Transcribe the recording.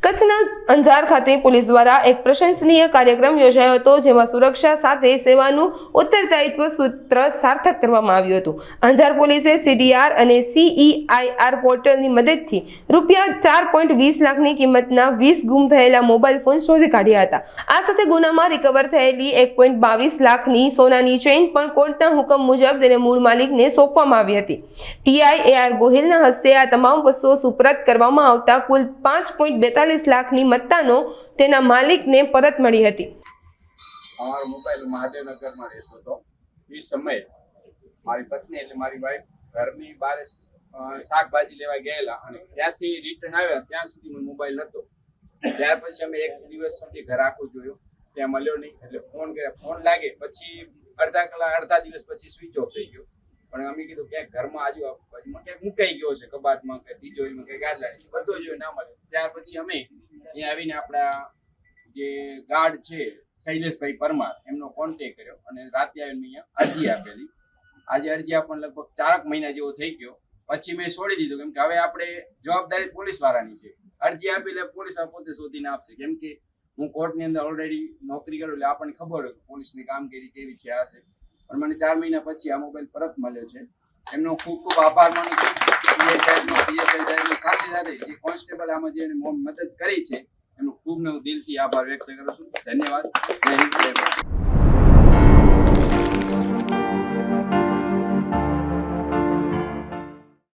કચ્છના અંજાર ખાતે પોલીસ દ્વારા એક પ્રશંસનીય કાર્યક્રમ યોજાયો હતો, જેમાં સુરક્ષા સાથે સેવાનું ઉત્તરદાયિત્વ સૂત્ર સાર્થક કરવામાં આવ્યું હતું. અંજાર પોલીસે CDR અને CEIR પોર્ટલની મદદથી ₹4.20 લાખની કિંમતના 20 ગુમ થયેલા મોબાઈલ ફોન શોધી કાઢ્યા હતા. આ સાથે ગુનામાં રિકવર થયેલી 1.22 લાખની સોનાની ચેઇન પણ કોર્ટના હુકમ મુજબ તેને મૂળ માલિકને સોંપવામાં આવી હતી. TI AR ગોહિલના હસ્તે આ તમામ વસ્તુઓ સુપરત કરવામાં આવતા કુલ 5.42 લાખની મત્તાનો તેના માલિકને પરત મળી હતી. અમારો મોબાઈલ મહાદેવનગરમાં રહેતો હતો. એ સમયે મારી પત્ની એટલે મારી વાઈફ ઘરની બહાર શાકભાજી લેવા ગયેલા અને ત્યાંથી રિટર્ન આવ્યા ત્યાં સુધી મોબાઈલ હતો. ત્યાર પછી અમે એક દિવસ સુધી ઘર આખું જોયું, ત્યાં મળ્યો નહીં. એટલે ફોન કર્યા, ફોન લાગે પછી અડધા દિવસ પછી સ્વિચ ઓફ થઈ ગયો. પણ અમે કીધું ક્યાંક ઘરમાં આજુબાજુમાં ક્યાંક મુકાઈ ગયો છે, કબાટમાં કે તિજોરીમાં કે ગાદલાની, બધું જોયું ના મળે. ત્યાર પછી અમે અહીંયા આવીને આપણા જે ગાર્ડ છે શૈલેષભાઈ પરમાર એમનો કોન્ટેક કર્યો અને રાતે આવીને અહીંયા અરજી આપેલી. આજે અરજી આપવાનો લગભગ 4 મહિના જેવો થઈ ગયો. પછી મેં છોડી દીધું, કેમ કે હવે આપણે જવાબદારી પોલીસ વાળાની છે. અરજી આપી એટલે પોલીસ પોતે શોધીને આપશે, કેમ કે હું કોર્ટની અંદર ઓલરેડી નોકરી કરું એટલે આપણને ખબર હોય પોલીસની કામગીરી કેવી છે આ છે. પણ મને 4 મહિના પછી આ મોબાઈલ પરત મળ્યો છે. એમનો ખૂબ ખૂબ આભાર માનું છું. સાથે સાથે જે કોન્સ્ટેબલ આમાં જે મદદ કરી છે એમનો ખૂબ દિલથી આભાર વ્યક્ત કરું છું. ધન્યવાદ. જય હિન્દ, જય ભારત.